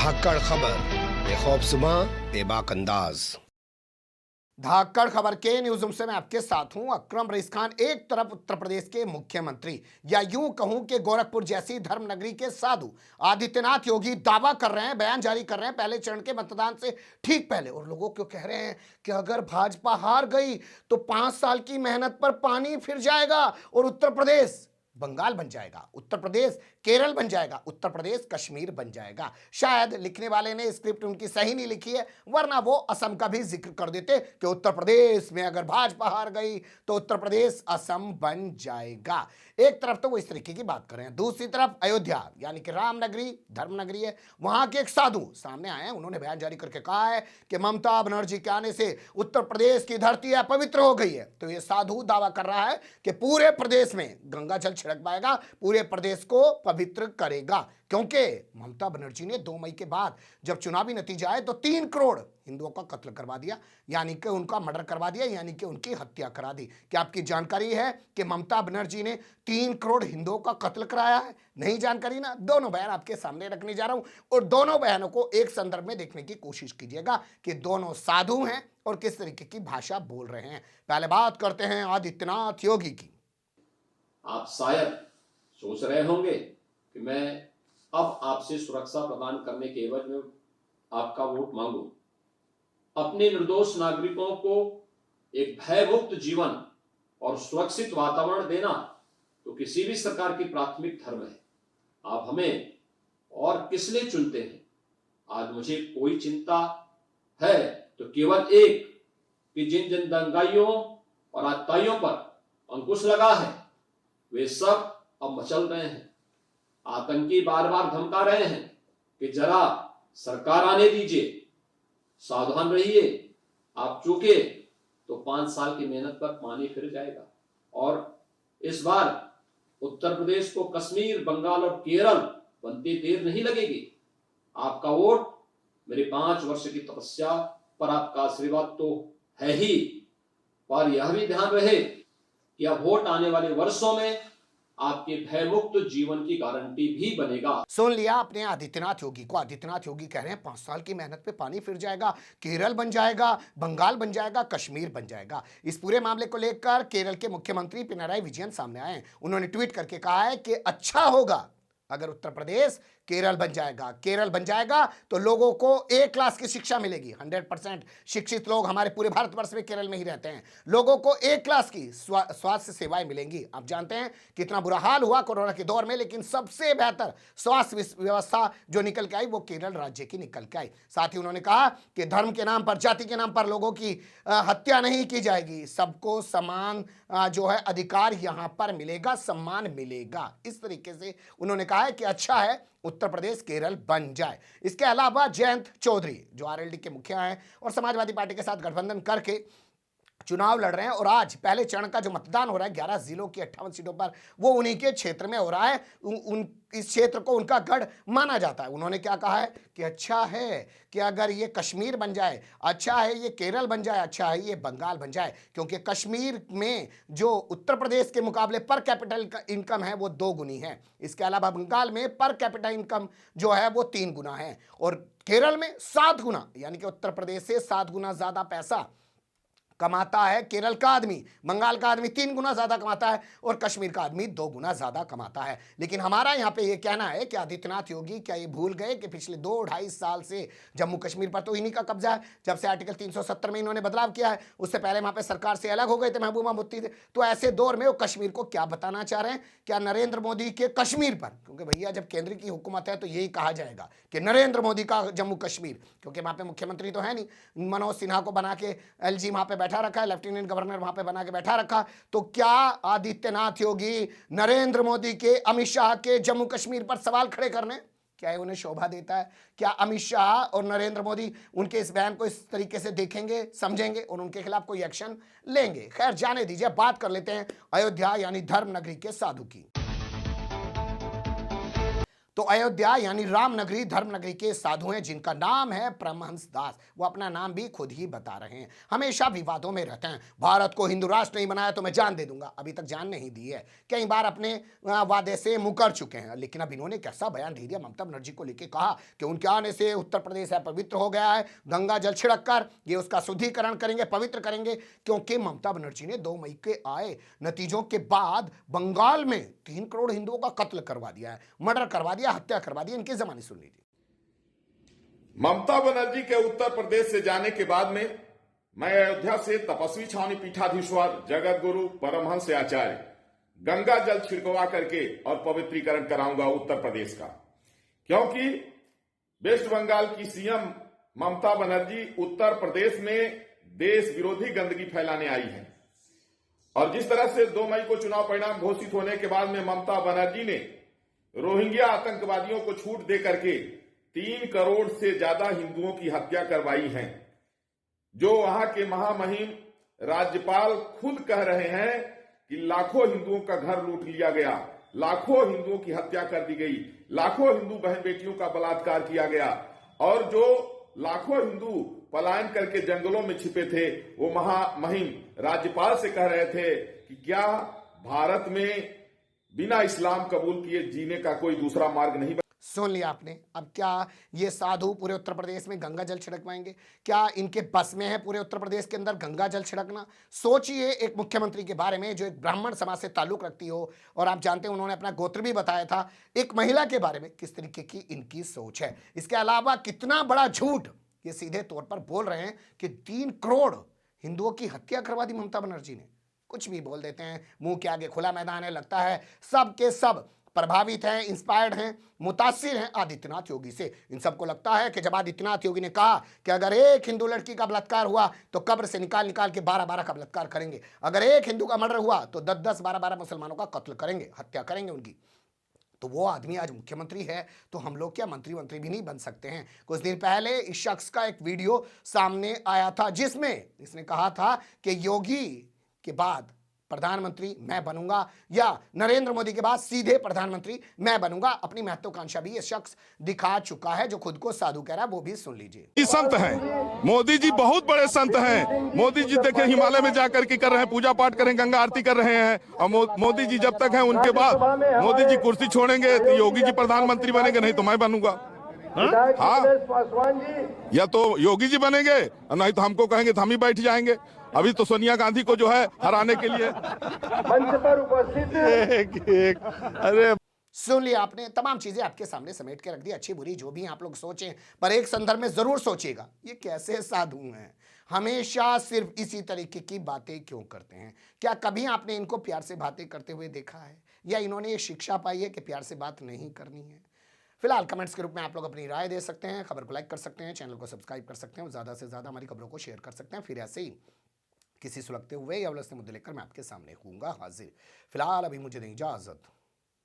धाकड़ खबर, बेखौफ सुबह, बेबाक अंदाज। धाकड़ खबर के न्यूज रूम से मैं आपके साथ हूं अकरम रईस खान। एक तरफ उत्तर प्रदेश के मुख्यमंत्री या यूं कहूं कि गोरखपुर जैसी धर्म नगरी के साधु आदित्यनाथ योगी दावा कर रहे हैं, बयान जारी कर रहे हैं पहले चरण के मतदान से ठीक पहले, और लोगों को कह रहे हैं कि अगर भाजपा हार गई तो 5 साल की मेहनत पर पानी फिर जाएगा और उत्तर प्रदेश बंगाल बन जाएगा, उत्तर प्रदेश केरल बन जाएगा, उत्तर प्रदेश कश्मीर बन जाएगा। शायद लिखने वाले ने स्क्रिप्ट उनकी सही नहीं लिखी है, वरना वो असम का भी जिक्र कर देते कि उत्तर प्रदेश में अगर भाजपा हार गई तो उत्तर प्रदेश असम बन जाएगा। एक तरफ तो वो इस तरीके की बात कर रहे हैं, दूसरी तरफ अयोध्या यानी कि राम नगरी धर्म नगरी है, वहां के एक साधु सामने आए हैं। उन्होंने बयान जारी करके कहा है कि ममता बनर्जी के आने से उत्तर प्रदेश की धरती अपवित्र हो गई है। तो ये साधु दावा कर रहा है कि पूरे प्रदेश में गंगा जल छिड़क पाएगा, पूरे प्रदेश को पवित्र करेगा, क्योंकि ममता बनर्जी ने 2 मई के बाद जब चुनावी नतीजा आए तो 3 करोड़ हिंदुओं का कत्ल करवा दिया, यानी कि उनका मर्डर करवा दिया, यानी कि उनकी हत्या करा दी। क्या आपकी जानकारी है कि ममता बनर्जी ने 3 करोड़ हिंदुओं का कत्ल कराया है? नहीं जानकारी ना? दोनों बयान आपके सामने रखने जा रहा हूं और दोनों बयानों को एक संदर्भ में देखने की कोशिश कीजिएगा कि दोनों साधु हैं और किस तरीके की भाषा बोल रहे हैं। पहले बात करते हैं आदित्यनाथ योगी की। आप शायद सोच रहे होंगे कि मैं अब आपसे सुरक्षा प्रदान करने के एवज में आपका वोट मांगू। अपने निर्दोष नागरिकों को एक भयमुक्त जीवन और सुरक्षित वातावरण देना तो किसी भी सरकार की प्राथमिक धर्म है। आप हमें और किस लिए चुनते हैं? आज मुझे कोई चिंता है तो केवल एक कि जिन जिन दंगाइयों और आतताइयों पर अंकुश लगा है वे सब अब मचल रहे हैं। आतंकी बार बार धमका रहे हैं कि जरा सरकार आने दीजिए, सावधान रहिए, आप चूके तो 5 साल की मेहनत पर पानी फिर जाएगा। और इस बार उत्तर प्रदेश को कश्मीर, बंगाल और केरल बनते देर नहीं लगेगी। आपका वोट मेरे 5 वर्ष की तपस्या पर आपका आशीर्वाद तो है ही, पर यह भी ध्यान रहे कि अब वोट आने वाले वर्षों में आपके भयमुक्त जीवन की गारंटी भी बनेगा। सुन लिया आपने आदित्यनाथ योगी को। आदित्यनाथ योगी कह रहे हैं 5 साल की मेहनत पे पानी फिर जाएगा, केरल बन जाएगा, बंगाल बन जाएगा, कश्मीर बन जाएगा। इस पूरे मामले को लेकर केरल के मुख्यमंत्री पिनराई विजयन सामने आए। उन्होंने ट्वीट करके कहा है कि अच्छा होगा अगर उत्तर प्रदेश केरल बन जाएगा तो लोगों को A क्लास की शिक्षा मिलेगी। 100% शिक्षित लोग हमारे पूरे भारतवर्ष में केरल में ही रहते हैं। लोगों को A क्लास की स्वास्थ्य सेवाएं मिलेंगी। आप जानते हैं कितना बुरा हाल हुआ कोरोना के दौर में, लेकिन सबसे बेहतर स्वास्थ्य व्यवस्था जो निकल के आई वो केरल राज्य की निकल के आई। साथ ही उन्होंने कहा कि धर्म के नाम पर, जाति के नाम पर लोगों की हत्या नहीं की जाएगी, सबको समान जो है अधिकार यहां पर मिलेगा, सम्मान मिलेगा। इस तरीके से उन्होंने कहा है कि अच्छा है उत्तर प्रदेश केरल बन जाए। इसके अलावा जयंत चौधरी जो आरएलडी के मुखिया हैं और समाजवादी पार्टी के साथ गठबंधन करके चुनाव लड़ रहे हैं, और आज पहले चरण का जो मतदान हो रहा है 11 जिलों की 58 सीटों पर, वो उन्हीं के क्षेत्र में हो रहा है। इस क्षेत्र को उनका गढ़ माना जाता है। उन्होंने क्या कहा है कि अच्छा है कि अगर ये कश्मीर बन जाए, अच्छा है ये केरल बन जाए, अच्छा है ये बंगाल बन जाए, क्योंकि कश्मीर में जो उत्तर प्रदेश के मुकाबले पर कैपिटल इनकम है वो 2 गुनी है। इसके अलावा बंगाल में पर कैपिटल इनकम जो है वो 3 गुना है, और केरल में 7 गुना, यानी कि उत्तर प्रदेश से 7 गुना ज्यादा पैसा कमाता है केरल का आदमी। बंगाल का आदमी 3 गुना ज्यादा कमाता है और कश्मीर का आदमी 2 गुना ज्यादा कमाता है। लेकिन हमारा यहाँ पे ये कहना है कि आदित्यनाथ योगी क्या ये भूल गए कि पिछले 2-2.5 साल से जम्मू कश्मीर पर तो इन्हीं का कब्जा है। जब से आर्टिकल 370 में इन्होंने बदलाव किया है, उससे पहले वहां पे सरकार से अलग हो गए थे महबूबा मुफ्ती थे। तो ऐसे दौर में वो कश्मीर को क्या बताना चाह रहे हैं? क्या नरेंद्र मोदी के कश्मीर पर, क्योंकि भैया जब केंद्र की हुकूमत है तो यही कहा जाएगा कि नरेंद्र मोदी का जम्मू कश्मीर, क्योंकि वहां पे मुख्यमंत्री तो है नहीं। मनोज सिन्हा को बना के एलजी वहां पे बैठा रखा है, लेफ्टिनेंट गवर्नर वहां पे बना के बैठा रखा। तो क्या आदित्यनाथ योगी नरेंद्र मोदी के, अमित शाह के जम्मू कश्मीर पर सवाल खड़े करने, क्या ये उन्हें शोभा देता है? क्या अमित शाह और नरेंद्र मोदी उनके इस बयान को इस तरीके से देखेंगे, समझेंगे और उनके खिलाफ कोई एक्शन लेंगे? खैर जाने दीजिए, बात कर लेते हैं अयोध्या यानी धर्म नगरी के साधु की। तो अयोध्या यानी रामनगरी धर्मनगरी के साधु हैं जिनका नाम है परमहंस दास। वो अपना नाम भी खुद ही बता रहे हैं। हमेशा विवादों में रहते हैं। भारत को हिंदू राष्ट्र नहीं बनाया तो मैं जान दे दूंगा। अभी तक जान नहीं दी है, कई बार अपने वादे से मुकर चुके हैं। लेकिन अब इन्होंने कैसा बयान दे दिया ममता बनर्जी को लेकर, कहा कि उनके आने से उत्तर प्रदेश है पवित्र हो गया है, गंगा जल छिड़क कर ये उसका शुद्धिकरण करेंगे, पवित्र करेंगे। क्योंकि ममता बनर्जी ने 2 मई के आए नतीजों के बाद बंगाल में 3 करोड़ हिंदुओं का कत्ल करवा दिया है, मर्डर करवा दिया, हत्या करवा दी। इनकी जबानी सुन लीजिए। ममता बनर्जी के उत्तर प्रदेश से जाने के बाद में मैं अयोध्या से तपस्वी छावनी पीठाधीश्वर जगत गुरु परमहंस आचार्य गंगा जल छिड़कवा करके और पवित्रीकरण कराऊंगा उत्तर प्रदेश का। क्योंकि वेस्ट बंगाल की सीएम ममता बनर्जी उत्तर प्रदेश में देश विरोधी गंदगी फैलाने आई है। और जिस तरह से 2 मई को चुनाव परिणाम घोषित होने के बाद में ममता बनर्जी ने रोहिंग्या आतंकवादियों को छूट दे करके 3 करोड़ से ज्यादा हिंदुओं की हत्या करवाई है, जो वहां के महामहिम राज्यपाल खुद कह रहे हैं कि लाखों हिंदुओं का घर लूट लिया गया, लाखों हिंदुओं की हत्या कर दी गई, लाखों हिंदू बहन बेटियों का बलात्कार किया गया। और जो लाखों हिंदू पलायन करके जंगलों में छिपे थे, वो महामहिम राज्यपाल से कह रहे थे कि क्या भारत में बिना इस्लाम कबूल किए जीने का कोई दूसरा मार्ग नहीं। सुन लिया आपने। अब क्या ये साधु पूरे उत्तर प्रदेश में गंगा जल छिड़कवाएंगे? क्या इनके बस में है पूरे उत्तर प्रदेश के अंदर गंगा जल छिड़कना? सोचिए एक मुख्यमंत्री के बारे में जो एक ब्राह्मण समाज से ताल्लुक रखती हो, और आप जानते हैं उन्होंने अपना गोत्र भी बताया था, एक महिला के बारे में किस तरीके की इनकी सोच है। इसके अलावा कितना बड़ा झूठ ये सीधे तौर पर बोल रहे हैं कि 3 करोड़ हिंदुओं की हत्या करवा दी ममता बनर्जी ने। कुछ भी बोल देते हैं, मुंह के आगे खुला मैदान है। लगता है सब के सब प्रभावित हैं, इंस्पायर्ड हैं, मुतासिर हैं आदित्यनाथ योगी से। इन सबको लगता है कि जब आदित्यनाथ योगी ने कहा कि अगर एक हिंदू लड़की का बलात्कार हुआ तो कब्र से निकाल निकाल के 12-12 का बलात्कार करेंगे, अगर एक हिंदू का मर्डर हुआ तो 10-10, 12-12 मुसलमानों का कत्ल करेंगे, हत्या करेंगे उनकी। तो वो आदमी आज मुख्यमंत्री है, तो हम लोग क्या मंत्री भी नहीं बन सकते हैं? कुछ दिन पहले इस शख्स का एक वीडियो सामने आया था जिसमें इसने कहा था कि योगी के बाद प्रधानमंत्री मैं बनूंगा, या नरेंद्र मोदी के बाद सीधे प्रधानमंत्री मैं बनूंगा। अपनी महत्वाकांक्षा भी ये शख्स दिखा चुका है, जो खुद को साधु कह रहा है, वो भी सुन लीजिए। संत हैं, मोदी जी बहुत बड़े संत हैं। मोदी जी देखे हिमालय में जाकर के कर रहे हैं, पूजा पाठ कर रहे हैं, गंगा आरती कर रहे हैं। और मोदी जी जब तक हैं, उनके बाद मोदी जी कुर्सी छोड़ेंगे तो योगी जी प्रधानमंत्री बनेंगे, नहीं तो मैं बनूंगा। हाँ, या तो योगी जी बनेंगे, नहीं तो हमको कहेंगे तो हम ही बैठ जाएंगे। अभी तो सोनिया गांधी को जो है हराने के लिए मंच पर उपस्थित अरे सुन लिया आपने। तमाम चीजें आपके सामने समेट के रख दी, अच्छी बुरी जो भी आप लोग सोचें, पर एक संदर्भ में जरूर सोचिएगा, ये कैसे साधु हैं, हमेशा सिर्फ इसी तरीके की बातें क्यों करते हैं? क्या कभी आपने इनको प्यार से बातें करते हुए देखा है, या इन्होंने ये शिक्षा पाई है कि प्यार से बात नहीं करनी है? फिलहाल कमेंट्स के रूप में आप लोग अपनी राय दे सकते हैं, खबर को लाइक कर सकते हैं, चैनल को सब्सक्राइब कर सकते हैं, ज्यादा से ज्यादा हमारी खबरों को शेयर कर सकते हैं। फिर ऐसे ही किसी सुलगते हुए या उलझते मुद्दे लेकर मैं आपके सामने होऊंगा हाजिर। फिलहाल अभी मुझे दें इजाजत।